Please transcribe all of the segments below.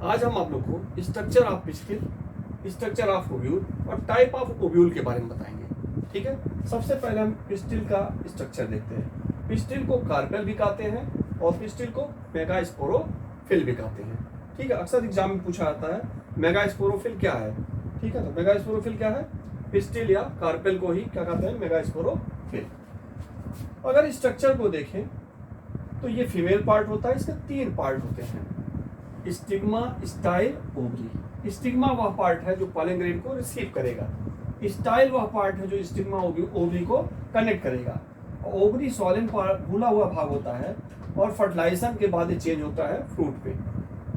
आज हम आप लोग को structure of pistil, structure of ovule और टाइप ऑफ ओव्यूल के बारे में बताएंगे। ठीक है, सबसे पहले हम पिस्टिल का स्ट्रक्चर देखते हैं। पिस्टिल को कार्पेल भी कहते हैं और पिस्टिल को मेगास्पोरोफिल भी कहते हैं। ठीक है, अक्सर एग्जाम में पूछा जाता है मेगास्पोरोफिल क्या है। ठीक है, तो मेगास्पोरोफिल क्या है? पिस्टिल या कार्पेल को ही क्या कहते हैं? मेगास्पोरोफिल। अगर स्ट्रक्चर को देखें तो ये फीमेल पार्ट होता है, इसके 3 पार्ट होते हैं, स्टिग्मा, स्टाइल, ओवरी। स्टिग्मा वह पार्ट है जो पॉलन ग्रेन को रिसीव करेगा, स्टाइल वह पार्ट है जो स्टिग्मा ओवरी को कनेक्ट करेगा, ओवरी सॉलिन भूला हुआ भाग होता है और फर्टिलाइजेशन के बाद चेंज होता है फ्रूट पे।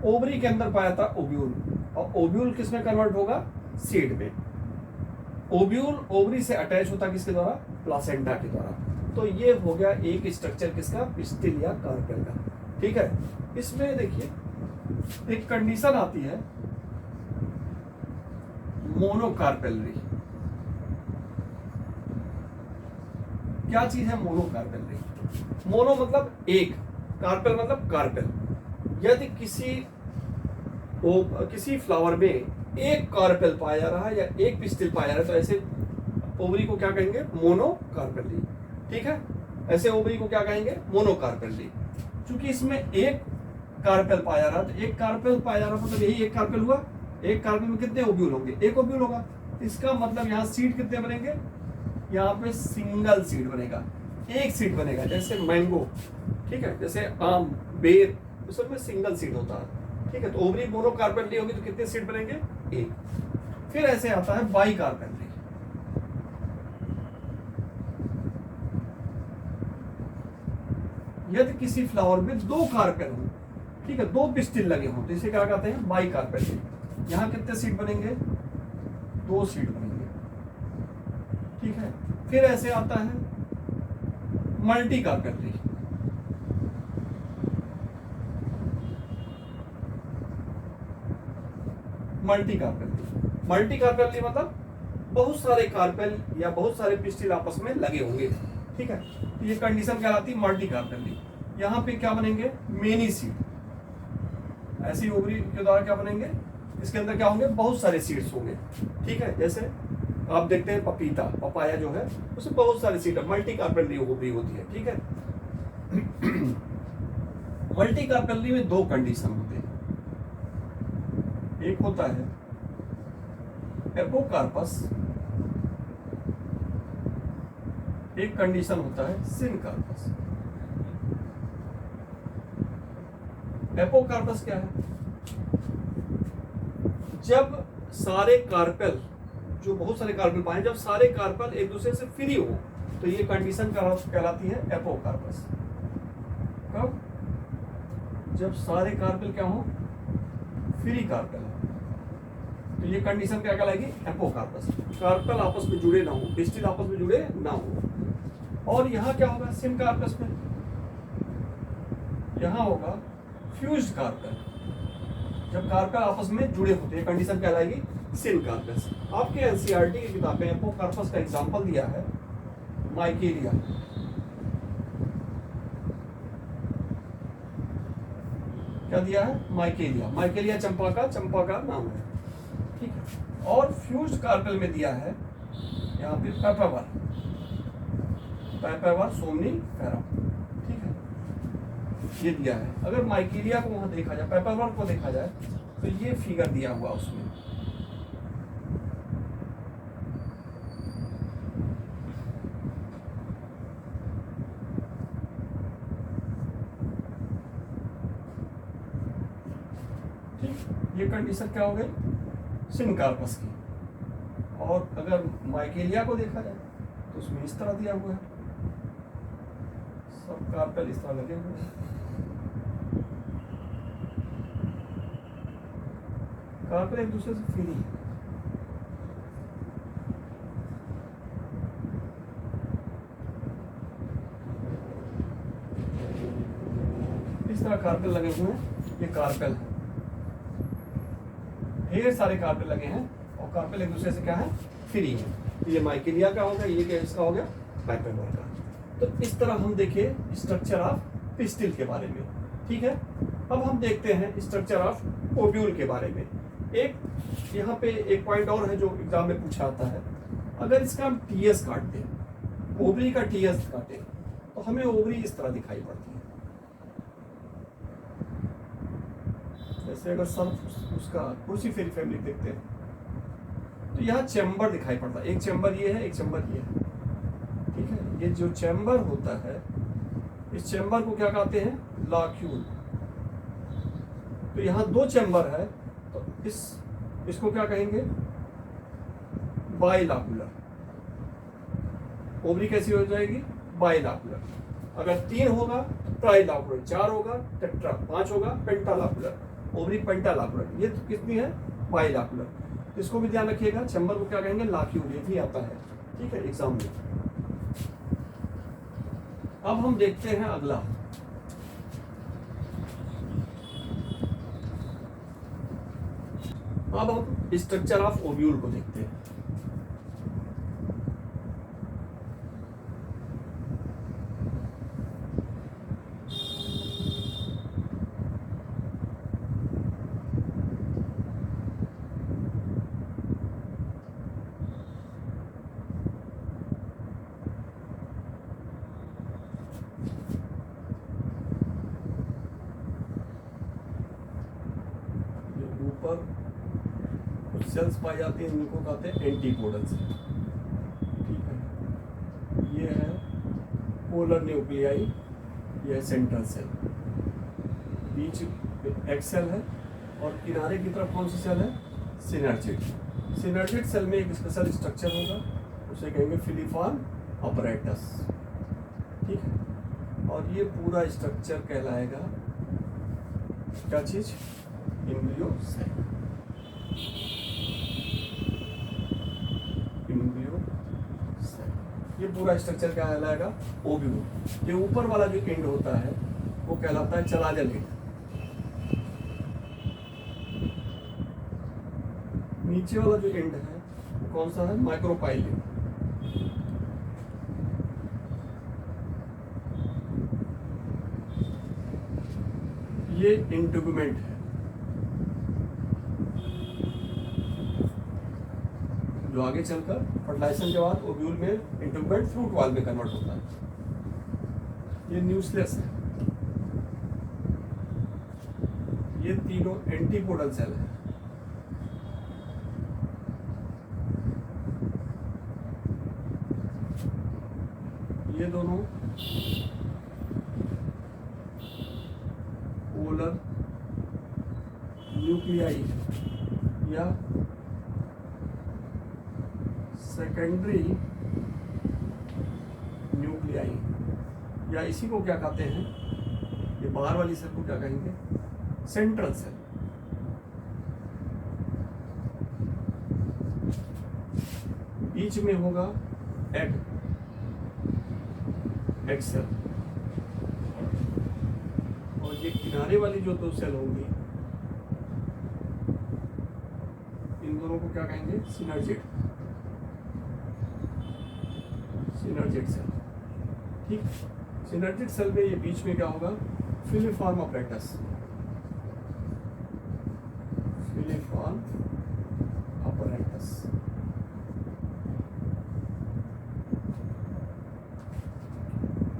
ओवरी के अंदर पाया जाता है ओव्यूल, और ओव्यूल किस में कन्वर्ट होगा? सीड में। ओव्यूल ओवरी से अटैच होता है किसके द्वारा? प्लासेंटा के द्वारा। तो ये हो गया एक स्ट्रक्चर किसका? पिस्टिल या कार्पेल का। ठीक है, इसमें देखिए एक कंडीशन आती है मोनोकार्पेलरी। क्या चीज है मोनोकार्पेलरी? मोनो मतलब एक, कार्पेल मतलब कार्पेल। यदि किसी फ्लावर में एक कार्पेल पाया जा रहा है या एक पिस्टिल पाया जा रहा है तो ऐसे ओवरी को क्या कहेंगे? मोनोकार्पेलरी। ठीक है, ऐसे ओवरी को क्या कहेंगे? मोनोकार्पेलरी। क्योंकि इसमें एक कार्पेल पाया जा रहा है तो एक कार्पेल पाया जा रहा है मतलब यही एक कार्पेल हुआ। एक कार्पेल में कितने ओव्यूल होंगे? एक ओव्यूल होगा। इसका मतलब यहाँ सीड कितने बनेंगे? यहाँ पे सिंगल सीड बनेगा, एक सीड बनेगा। जैसे मैंगो, ठीक है, जैसे आम, बेर, उसमें सिंगल सीड होता है। ठीक है, तो ओवरी मोनोकार्पेलरी होगी तो कितने सीड बनेंगे? एक। फिर ऐसे आता है बाई कार्पेलरी। यदि किसी फ्लावर में 2 कार्पेल हो, ठीक है, 2 पिस्टिल लगे हों तो इसे क्या कहते हैं? By carpellary. यहाँ कितने सीड बनेंगे? 2 सीड बनेंगे। ठीक है, फिर ऐसे आता है multi carpellary. Multi carpellary, multi carpellary मतलब बहुत सारे कार्पेल या बहुत सारे पिस्टिल आपस में लगे होंगे। ठीक है, तो ये कंडीशन क्या आती है? Multi carpellary. यहाँ पे क्या बनेंगे? Many seed. ऐसी ओवरी के द्वारा क्या बनेंगे? इसके अंदर क्या होंगे? बहुत सारे सीड्स होंगे। ठीक है, जैसे आप देखते हैं पपीता, पपाया जो है उसमें बहुत सारे सीड है, मल्टी कार्पेलरी ओवरी होती है। ठीक है, मल्टी कार्पेलरी में 2 कंडीशन होते हैं। एक होता है एपोकार्पस, एक कंडीशन होता है सिनकार्पस। एपोकार्पस क्या है? जब सारे कार्पेल, जो बहुत सारे कार्पेल पाए, जब सारे कार्पेल एक दूसरे से फ्री हो तो ये कंडीशन कहलाती है एपोकार्पस। कब? जब सारे कार्पेल क्या हो? फ्री कार्पेल, तो ये कंडीशन क्या कहलाएगी? एपोकार्पस। कार्पेल आपस में जुड़े ना हो, पिस्टिल आपस में जुड़े ना हो। और यहाँ क्या होगा? सिनकार्पस में यहाँ होगा फ्यूज्ड कार्पेल। जब कार्पेल आपस में जुड़े होते हैं कंडीशन कहलाएगी सिनकार्पस। आपके एनसीईआरटी की किताब में एपोकार्पस का एग्जांपल दिया है माइकेलिया। क्या दिया है? माइकेलिया। माइकेलिया चंपा का नाम है। ठीक है, और फ्यूज्ड कार्पेल में दिया है यहाँ पे पेपावर, पेपावर सोमनीफेरा। ठीक है, ये दिया है। अगर माइकेलिया को वहां देखा जाए, पेपावर को देखा जाए तो ये फिगर दिया हुआ उसमें। ठीक, ये कंडीशन क्या हो गई? सिनकार्पस की। और अगर माइकेलिया को देखा जाए तो उसमें इस तरह दिया हुआ है, सब कार्पेल इस तरह लगे हुए हैं। कार्पेल एक दूसरे से फ्री है। इस तरह कार्पेल लगे हुए हैं, ये कार्पेल है। ढेर सारे कार्पेल लगे हैं और कार्पेल एक दूसरे से क्या है? फ्री है। ये माइकेलिया का हो गया, ये क्या इसका हो गया? पेपावर का। तो इस तरह हम देखें स्ट्रक्चर ऑफ पिस्टिल के बारे में। ठीक है, अब हम देखते हैं स्ट्रक्चर ऑफ ओव्यूल के बारे में। एक यहाँ पे एक पॉइंट और है जो एग्जाम में पूछा आता है, अगर इसका हम टीएस काट दें, ओवरी का टीएस काटें, तो हमें ओवरी इस तरह दिखाई पड़ती है। जैसे अगर सब उसका क्रूसीफेरी फैमिली देखते हैं तो यहाँ चैम्बर दिखाई पड़ता है, एक चैम्बर ये है, एक चैम्बर ये है, ठीक है। ये जो चैम्बर होता है, इस चैम्बर को क्या कहते हैं, लाक्यूल। तो यहाँ दो चैम्बर है, तो इसको क्या कहेंगे, बाइलाकुलर। ओवरी कैसी हो जाएगी, बाइलाकुलर। अगर 3 होगा तो ट्राइलाकुलर, 4 होगा टेट्रा, 5 होगा पेंटालाकुलर, ओवरी पेंटालाकुलर। ये तो कितनी है, बाइलाकुलर। इसको भी ध्यान रखिएगा, चैम्बर को क्या कहेंगे, लाक्यूल। ये भी आता है, ठीक है, एग्जाम में। अब हम देखते हैं अगला, अब हम स्ट्रक्चर ऑफ ओव्यूल को देखते हैं। ऊपर कुछ सेल्स पाई जाती हैं, इनको कहते हैं एंटीपोडल सेल, ठीक है। ये है पोलर न्यूक्लियाई, ये है सेंट्रल सेल, बीच एक्सेल है, और किनारे की तरफ कौन सी सेल है, सिनर्जिड। सिनर्जिड सेल में एक स्पेशल स्ट्रक्चर होगा, उसे कहेंगे फिलिफॉर्म अपरेटस, ठीक है। और ये पूरा स्ट्रक्चर कहलाएगा क्या चीज, एम्ब्रियो सेल। एम्ब्रियो सेल, ये पूरा स्ट्रक्चर क्या कहलाएगा, ओव्यूल। ये ऊपर वाला जो एंड होता है वो कहलाता है चलाजल एंड, नीचे वाला जो एंड है वो कौन सा है, माइक्रोपाइल एंड। ये इंटुगमेंट है, जो आगे चलकर फर्टिलाइजेशन के बाद ओव्यूल में इंटुगमेंट फ्रूट वॉल में कन्वर्ट होता है। ये न्यूक्लियस है, ये तीनों एंटीपोडल सेल है। ये दोनों पोलर न्यूक्लियाई या सेकेंडरी न्यूक्लियाई, या इसी को क्या कहते हैं, ये बाहर वाली सेल को क्या कहेंगे, सेंट्रल सेल। बीच में होगा एग, एग सेल, और ये किनारे वाली जो दो सेल होंगी, इन दोनों को क्या कहेंगे, सिनर्जिड, सिनर्जिड सेल, ठीक। सिनर्जिड सेल में ये बीच में क्या होगा, फिलिफॉर्म अपरेटस, फिलिफॉर्म अपरेटस।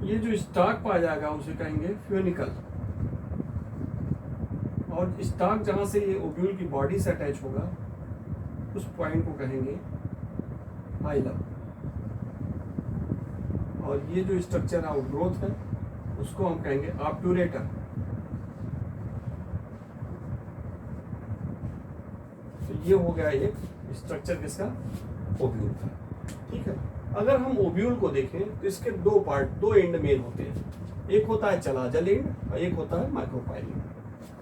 ये जो स्टाक पाया जाएगा उसे कहेंगे फ्यूनिकल, और स्टाक जहां से ये ओव्यूल की बॉडी से अटैच होगा उस पॉइंट को कहेंगे हाइलम, और ये जो स्ट्रक्चर है ग्रोथ है उसको हम कहेंगे ऑब्ट्यूरेटर। तो ये हो गया एक स्ट्रक्चर किसका, ओव्यूल का, ठीक है। अगर हम ओव्यूल को देखें तो इसके दो पार्ट, दो एंड मेन होते हैं, एक होता है चलाजल एंड और एक होता है माइक्रोपाइल एंड,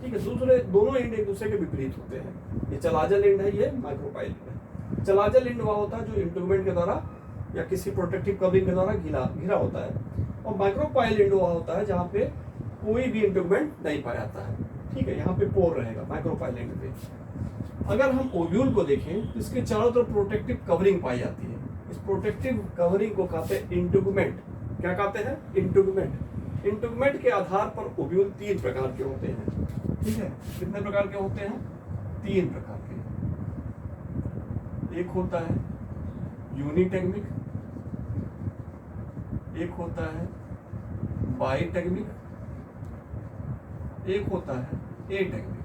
ठीक है। दूसरे दोनों एंड एक दूसरे के विपरीत होते हैं, ये चलाजल एंड है, ये माइक्रोपाइल एंड है। चलाजल एंड वह होता है जो इंटुगमेंट के द्वारा या किसी प्रोटेक्टिव कवरिंग के द्वारा घिरा होता है, और माइक्रोपाइल एंड वह होता है जहाँ पे कोई भी इंटुगमेंट नहीं पाया जाता है, ठीक है। यहाँ पे पोर रहेगा माइक्रोपाइल एंड पे। अगर हम ओव्यूल को देखें तो इसके चारों तरफ प्रोटेक्टिव कवरिंग पाई जाती है, इस प्रोटेक्टिव कवरिंग को कहते हैं इंटुगमेंट। क्या कहते हैं, इंटुगमेंट। इंटुगमेंट के आधार पर ओव्यूल 3 प्रकार के होते हैं, ठीक है, कितने प्रकार के होते हैं? 3 प्रकार के। एक होता है यूनिटेग्मिक, एक होता है बाइटेग्मिक, एक होता है एटेग्मिक।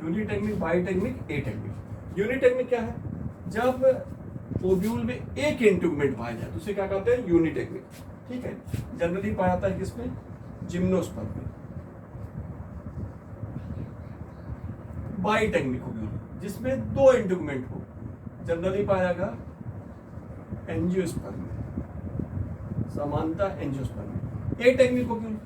यूनिटेग्मिक, बाइटेग्मिक, एटेग्मिक। यूनिटेग्मिक क्या है? जब ओव्यूल में एक इंट्यूगमेंट पाया जाए तो उसे क्या कहते हैं? यूनिटेग्मिक। ठीक है, जनरली पाया जाता है किसमें? जिम्नोस्पर्म में। बाइटेग्मिक ओव्यूल जिसमें 2 इंट्यूगमेंट हो, जनरली पाया जाएगा एंजियोस्पर्म में, सामान्यतः एंजियोस्पर्म में। एटेग्मिक ओव्यूल,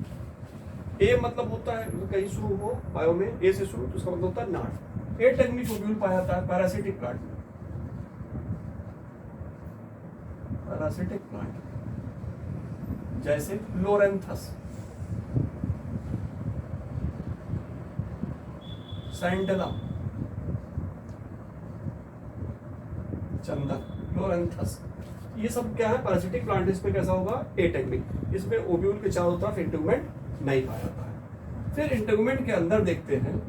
ए मतलब होता है कहीं शुरू हो बायो में, ए से शुरू, तो उसका मतलब होता है नाट। एटेग्मिक ओव्यूल पाया जाता है पैरासिटिक प्लांट में, पैरासिटिक प्लांट जैसे लोरेंथस, सैंडलम, चंदन, लोरेंथस, ये सब क्या है? Parasitic plant. इसमें कैसा होगा? एटेग्मिक। इसमें ओव्यूल के चारों तरफ इंट्यूगमेंट नहीं पाया जाता है। फिर इंट्यूगमेंट के अंदर देखते हैं,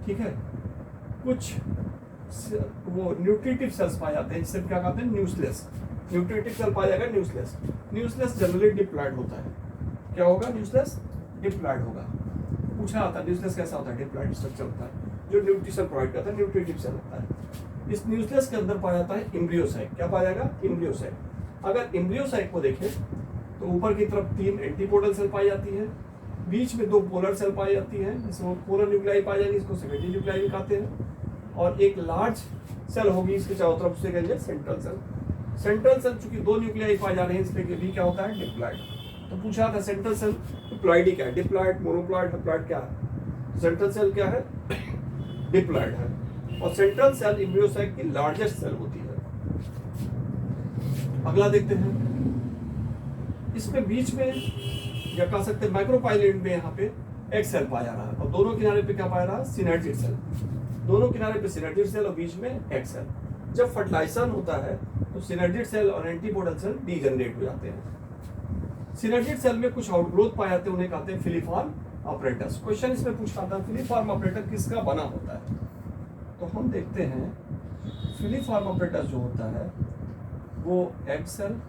ठीक है, कुछ वो न्यूट्रिटिव सेल्स पाए जाते हैं, जिसे क्या कहते हैं? न्यूक्लियस। न्यूट्रिटिव सेल पाया जाएगा न्यूक्लियस। न्यूक्लियस जनरली डिप्लॉयड होता है। क्या होगा? न्यूक्लियस डिप्लॉयड होगा। पूछा आता है न्यूक्लियस कैसा होता है? डिप्लॉयड स्ट्रक्चर होता है, जो न्यूट्रिशन प्रोवाइड करता है, न्यूट्रिटिव सेल होता है। इस न्यूक्लियस के अंदर पाया जाता है एम्ब्रियोसाइट। क्या पाया जाएगा? एम्ब्रियोसाइट। अगर एम्ब्रियोसाइट को देखें तो ऊपर की तरफ 3 एंटीपोडल सेल पाई जाती है, बीच में 2 पोलर सेल पाई जाती है, जिसमें पोलर न्यूक्लियाई पाई जाएगी, इसको सेकेंडरी न्यूक्लियाई भी कहते हैं, और एक लार्ज सेल होगी इसके चारों तरफ, से कहेंगे सेंट्रल सेल। सेंट्रल सेल चूंकि 2 न्यूक्लियाई पाए जा रहे हैं, इसलिए भी क्या होता है? डिप्लॉयड। तो पूछा था सेंट्रल सेल डिप्लॉयड क्या है? डिप्लॉयड, मोनोप्लॉयड, हैप्लॉयड क्या है? सेंट्रल सेल क्या है? डिप्लॉयड है। और सेंट्रल सेल एम्ब्रियोसाइट की लार्जेस्ट सेल होती है। अगला देखते हैं, इसमें बीच में या कह सकते हैं माइक्रोपाइलेट में यहाँ पे एक सेल पाया रहा है, और दोनों किनारे पे क्या पाया रहा है? Synergid cell. दोनों किनारे पे सिनर्जिड सेल और बीच में एक सेल। जब फर्टिलाइजेशन होता है तो सिनर्जिड सेल और एंटीपोडल सेल डीजनरेट हो जाते हैं। सिनर्जिड सेल में कुछ आउटग्रोथ पाए जाते हैं, उन्हें कहते हैं फिलीफॉर्म अपरेटस। क्वेश्चन इसमें पूछा था फिलीफॉर्म अपरेटस किसका बना होता है? तो हम देखते हैं फिलीफॉर्म अपरेटस जो होता है वो एग सेल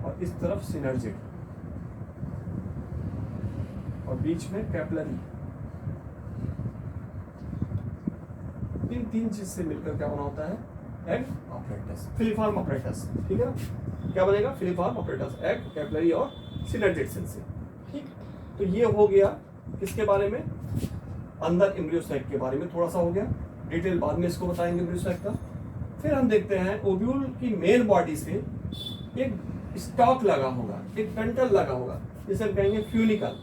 और इस तरफ सिनर्जिड और बीच में कैपिलरी, इन 3 चीज से मिलकर क्या बना होता है? Egg apparatus, filiform apparatus. ठीक है, क्या बनेगा? फिलीफॉर्म अपरेटस, एग, कैपिलरी और सिनर्जिड सेल से। ठीक, तो ये हो गया किसके बारे में? अंदर एम्ब्रियोसाइट के बारे में थोड़ा सा हो गया, डिटेल बाद में इसको बताएंगे एम्ब्रियोसाइट का। फिर हम देखते हैं ओव्यूल की मेन बॉडी से एक स्टॉक लगा होगा, एक डंठल लगा होगा, जिसे हम कहेंगे फ्यूनिकल।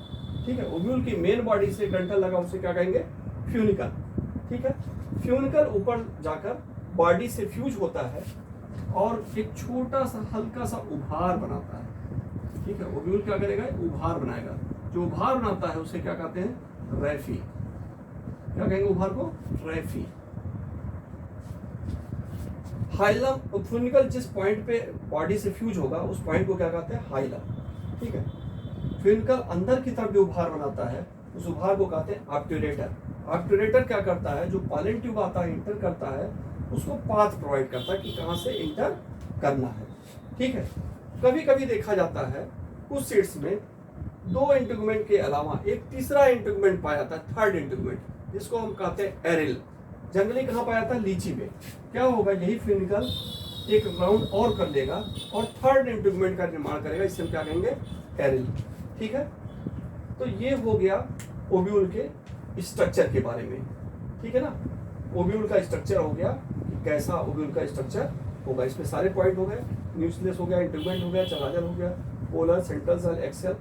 ठीक है, ओव्यूल की मेन बॉडी से डंठल लगा, उसे क्या कहेंगे? फ्यूनिकल। ठीक है, फ्यूनिकल ऊपर जाकर बॉडी से फ्यूज होता है और एक छोटा सा हल्का सा उभार बनाता है। ठीक है, ओव्यूल क्या करेगा? उभार बनाएगा। जो उभार बनाता है उसे क्या कहते हैं? रैफी। क्या कहेंगे उभार को? रैफी। हाइलम, फ्यूनिकल जिस पॉइंट पे बॉडी से फ्यूज होगा उस पॉइंट को क्या कहते हैं? हाइलम। ठीक है, फ्यूनिकल अंदर की तरफ जो उभार बनाता है उस उभार को कहते हैं ऑब्ट्यूरेटर। ऑब्ट्यूरेटर क्या करता है? जो पॉलन ट्यूब आता है, इंटर करता है, उसको पाथ प्रोवाइड करता है कि कहाँ से इंटर करना है। ठीक है, कभी कभी देखा जाता है कुछ सीड्स में 2 इंट्यूगमेंट के अलावा एक तीसरा इंट्यूगमेंट पाया जाता है, थर्ड इंट्यूगमेंट, जिसको हम कहते हैं एरिल। जनरली कहाँ पाया जाता है? लीची में। क्या होगा? यही फ्यूनिकल एक राउंड और कर लेगा और थर्ड इंट्यूगमेंट का निर्माण करेगा, इससे हम क्या कहेंगे? एरिल। ठीक है, तो ये हो गया ओव्यूल के स्ट्रक्चर के बारे में। ठीक है ना, ओव्यूल का स्ट्रक्चर हो गया कि कैसा ओव्यूल का स्ट्रक्चर होगा। इसमें सारे पॉइंट हो गए, न्यूक्लियस हो गया, इंट्यूगमेंट हो गया, चलाजल हो गया, पोलर, सेंट्रल सेल, एक्सेल,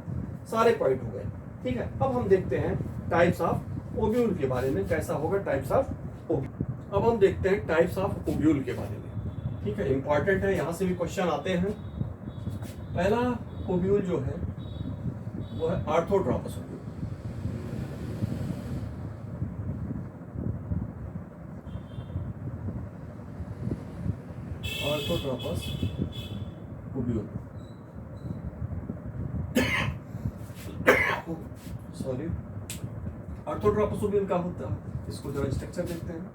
सारे पॉइंट हो गए। ठीक है, अब हम देखते हैं टाइप्स ऑफ ओव्यूल के बारे में, कैसा होगा टाइप्स ऑफ ओव्यूल। अब हम देखते हैं टाइप्स ऑफ ओव्यूल के बारे में। ठीक है, इंपॉर्टेंट है, यहाँ से भी क्वेश्चन आते हैं। पहला ओव्यूल जो है वो है orthotropous ovule. Orthotropous ovule sorry, orthotropous ovule का होता है, इसको जरा स्ट्रक्चर देखते हैं।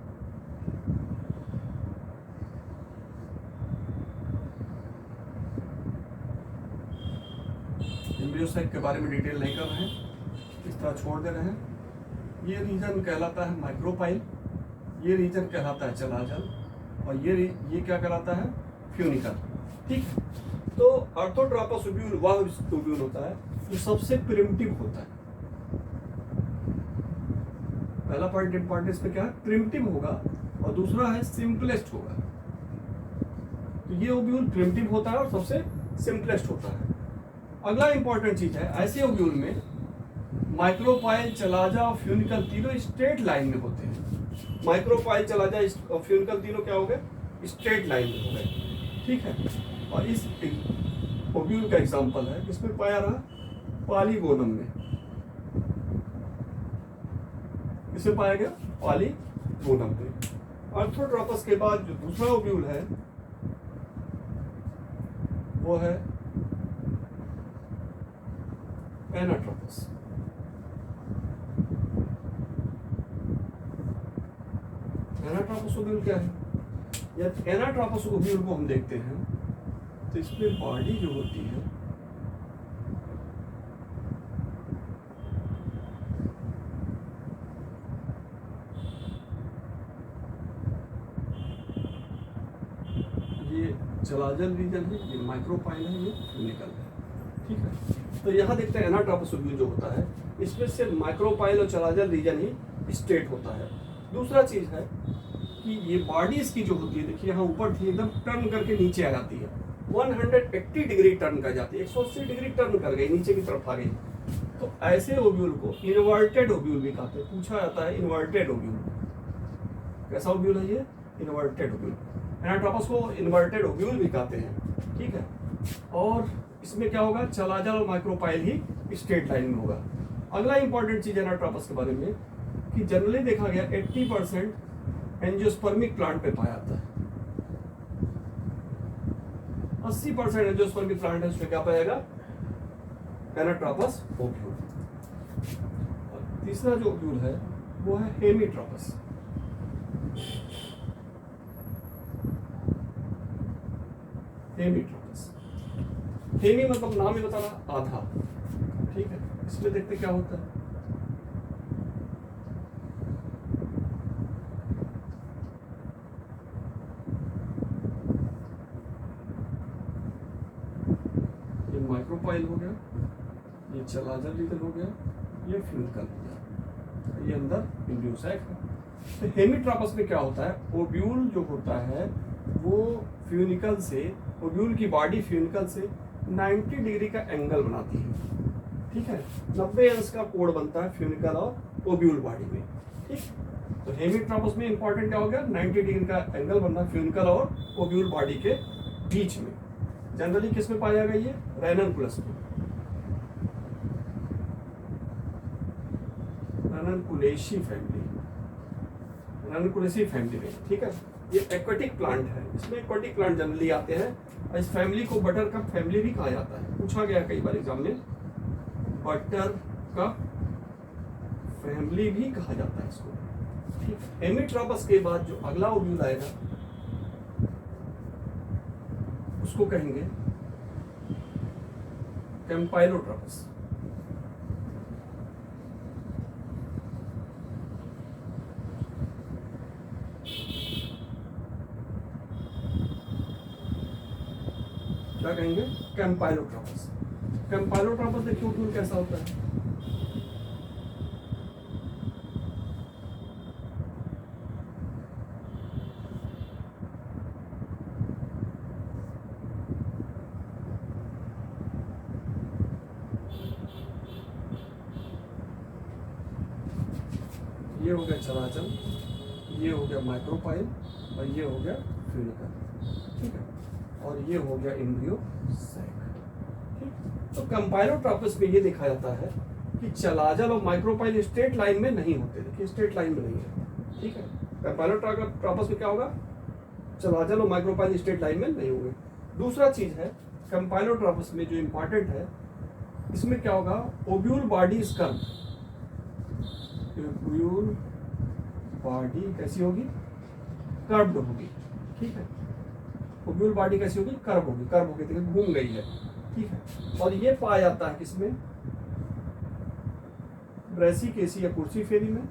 एम्ब्रियो साइक के बारे में डिटेल नहीं कर रहे हैं, इस तरह छोड़ दे रहे हैं। ये रीजन कहलाता है माइक्रोपाइल, ये रीजन कहलाता है चलाजल, और ये क्या कहलाता है, फ्यूनिकल। ठीक है, तो ऑर्थोट्रोपस ओव्यूल वह ओव्यूल होता है जो सबसे प्रिमिटिव होता है। पहला पॉइंट इंपॉर्टेंस पे क्या है, प्रिमिटिव होगा, और दूसरा है सिंपलेस्ट होगा। तो ये ओव्यूल प्रिमिटिव होता है और सबसे सिंपलेस्ट होता है। अगला इंपॉर्टेंट चीज है, ऐसे ओव्यूल में माइक्रोपाइल, चलाजा और फ्यूनिकल तीनों स्ट्रेट लाइन में होते हैं। माइक्रोपाइल, चलाजा और फ्यूनिकल तीनों क्या हो गए, स्ट्रेट लाइन में हो गए। ठीक है, और इस ओव्यूल का एग्जांपल है, इसमें पाया रहा पॉलीगोनम में, इसे पाया गया पॉलीगोनम पे। ऑर्थोट्रोपस के बाद जो दूसरा ओव्यूल है वो है एनाट्रोपस। एनाट्रोपस ओव्यूल क्या है, या एनाट्रोपस ओव्यूल को हम देखते हैं तो इसमें बॉडी जो होती है ये चलाजल रीजन है, ये माइक्रोपाइल है, ये फ्यूनिकल है। ठीक है, तो यहाँ देखते हैं एनाट्रोपस ओव्यूल जो होता है इसमें सिर्फ माइक्रोपाइल और चलाजल रीजन ही स्ट्रेट होता है। दूसरा चीज है कि ये बॉडी इसकी जो होती है, देखिए यहाँ ऊपर थी, एकदम टर्न करके नीचे आ जाती है, 180 डिग्री टर्न कर जाती है, 180 डिग्री टर्न कर गई, नीचे की तरफ आ गई। तो ऐसे ओव्यूल को इन्वर्टेड ओव्यूल भी कहते हैं। पूछा जाता है इन्वर्टेड ओव्यूल कैसा ओव्यूल है, ये इन्वर्टेड ओव्यूल। एनाट्रोपस को इन्वर्टेड ओव्यूल भी कहते हैं। ठीक है, और इसमें क्या होगा, चलाजल और माइक्रोपाइल ही स्ट्रेट लाइन में होगा। अगला इंपॉर्टेंट चीज एनाट्रोपस के बारे में कि जनरली देखा गया 80% एंजियोस्पर्मिक प्लांट पे पाया जाता है। 80% एंजियोस्पर्मिक प्लांट है, उसमें क्या पाएगा, एनाट्रोपस ओव्यूल। और तीसरा जो ओव्यूल है वो है हेमीट्रोपस। हेमीट्रोपस, हेमी मतलब नाम ही बता रहा, आधा। ठीक है, इसमें देखते क्या होता है, ये माइक्रोपाइल हो गया, ये चलाजल रीजन हो गया, ये फ्यूनिकल हो गया, ये अंदर एम्ब्रियो साइक है। तो हेमीट्रोपस में क्या होता है, ओव्यूल जो होता है वो फ्यूनिकल से, ओव्यूल की बॉडी फ्यूनिकल से 90 डिग्री का एंगल बनाती है। ठीक है, 90 अंश का कोण बनता है फ्यूनिकल और ओव्यूल बॉडी में। ठीक, तो हेमीट्रोपस में इंपॉर्टेंट क्या हो गया, 90 डिग्री का एंगल बनना फ्यूनिकल और ओव्यूल बॉडी के बीच में। जनरली किस में पाया जाएगा, ये रैननकुलस में, रैननकुलेसी फैमिली, रैननकुलेसी फैमिली में। ठीक है, ये एक्वाटिक प्लांट है, इसमें एक्वाटिक प्लांट जनरली आते हैं, और इस फैमिली को बटर कप फैमिली भी कहा जाता है। पूछा गया कई बार एग्जाम में, बटर कप फैमिली भी कहा जाता है इसको। ठीक, हेमीट्रोपस के बाद जो अगला ओव्यूल आएगा उसको कहेंगे कैम्पाइलोट्रोपस। क्या कहेंगे, कैम्पाइलोट्रोपस। कैम्पाइलोट्रोपस देखिए ओव्यूल कैसा होता है, ये हो गया चलाचल, ये हो गया माइक्रोपाइल, और ये हो गया फ्यूनिकल। ठीक है, और ये हो गया एम्ब्रियो साइक। ठीक, तो कैम्पाइलोट्रोपस में ये देखा जाता है कि चलाजल और माइक्रोपाइल स्ट्रेट लाइन में नहीं होते। देखिए स्ट्रेट लाइन में नहीं है। ठीक है, कैम्पाइलोट्रोपस में क्या होगा, चलाजल और माइक्रोपाइल स्ट्रेट लाइन में नहीं होंगे। दूसरा चीज है कैम्पाइलोट्रोपस में जो इंपॉर्टेंट है, इसमें क्या होगा, ovule body curve, ovule body कैसी होगी? कर्व्ड होगी, ठीक है। ओब्यूल बॉडी कैसी होगी? कर्व होगी, कर्व होगी, देखिए घूम गई है, ठीक है। और ये पाया जाता है किसमें? ब्रेसिकेसी या कुर्सी फेरी में,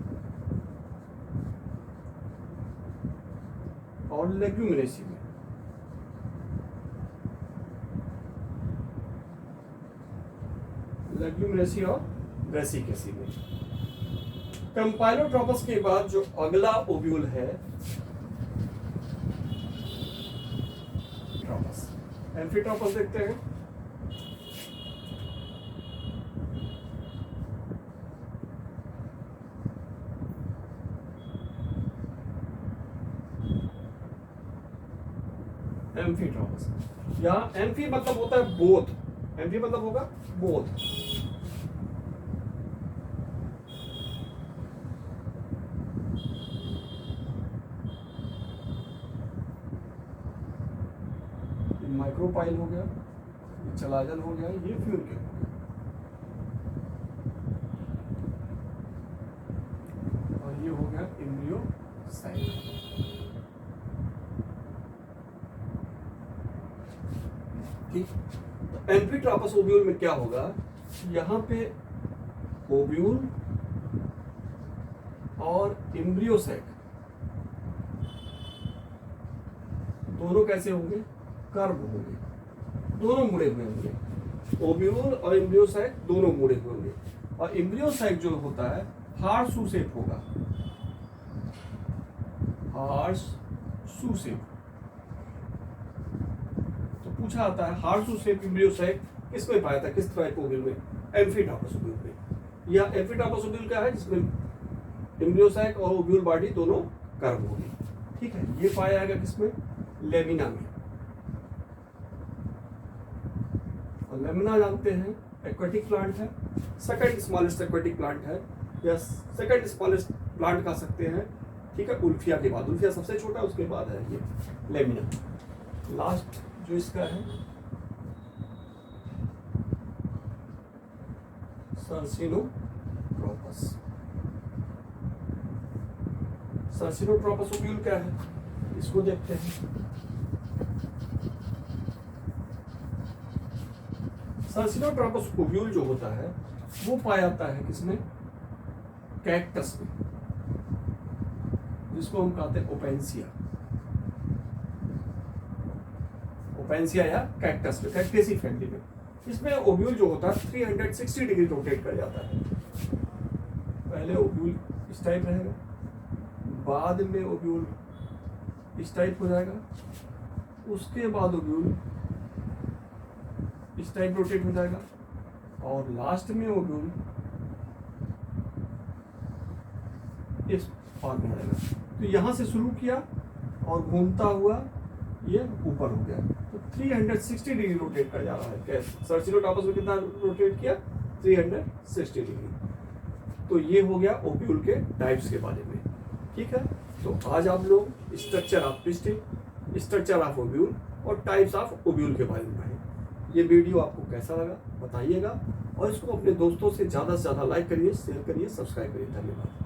और लेग्यूमिनेसी में। लेग्यूमिनेसी और ब्रेसिकेसी में। कैम्पाइलोट्रोपस के बाद जो अगला ओव्यूल है ट्रोपस, एम्फीट्रोपस देखते हैं। एम्फीट्रोपस, यहाँ एम्फी मतलब होता है बोथ, एम्फी मतलब होगा बोथ। माइक्रोपाइल हो गया, ये चलाजन हो गया, ये फ्यूरिकल हो गया, और ये हो गया एम्ब्रियोसाइक। ठीक, तो एम्फीट्रोपस ओव्यूल में क्या होगा? यहाँ पे ओव्यूल और एम्ब्रियोसाइक दोनों कैसे होंगे? कर्व होंगे, दोनों मुड़े हुए होंगे। ओव्यूल और एम्ब्रियोसाइक दोनों मुड़े हुए होंगे, और एम्ब्रियोसाइक जो होता है हार्स शू शेप होगा, हार्स शू शेप। तो पूछा आता है हार्स शू शेप एम्ब्रियोसाइक किसमें पाया था, किस टाइप ओव्यूल में? एम्फीट्रोपस ओव्यूल में। या एम्फीट्रोपस ओव्यूल क्या है? जिसमें एम्ब्रियोसाइक और ओव्यूल बॉडी दोनों कर्व होगी, ठीक है। ये पाया जाएगा किसमें? लेमिना में। लेमिना जानते हैं एक्वेटिक प्लांट है, सेकंड स्मॉलेस्ट एक्वेटिक प्लांट है, या सेकंड स्मॉलेस्ट प्लांट कह सकते हैं, ठीक है। उल्फिया के बाद, उल्फिया सबसे छोटा, उसके बाद है ये लेमिना। लास्ट जो इसका है सर्सिनोट्रोपस। सर्सिनोट्रोपस ओव्यूल क्या है, इसको देखते हैं। सर्सिनोट्रोपस ओव्यूल जो होता है वो पाया जाता है किसमें? कैक्टस में, जिसको हम कहते हैं ओपेंसिया। ओपेंसिया या कैक्टस में, कैक्टेसी फैमिली में। इसमें ओव्यूल जो होता है 360 डिग्री रोटेट कर जाता है। पहले ओव्यूल इस टाइप रहेगा, बाद में ओव्यूल इस टाइप हो जाएगा, उसके बाद ओव्यूल इस टाइप रोटेट हो जाएगा, और लास्ट में ओव्यूल इस पार्ट में आएगा। तो यहाँ से शुरू किया और घूमता हुआ ये ऊपर हो गया। तो 360 डिग्री रोटेट कर जा रहा है। कैसे? सर्सिनोट्रोपस में कितना रोटेट किया? 360 डिग्री। तो ये हो गया ओव्यूल के टाइप्स के बारे में, ठीक है। तो आज आप लोग structure of pistil, structure of ovule और टाइप्स ऑफ ओव्यूल के बारे में पढ़े। ये वीडियो आपको कैसा लगा बताइएगा, और इसको अपने दोस्तों से ज़्यादा लाइक करिए, शेयर करिए, सब्सक्राइब करिए। धन्यवाद।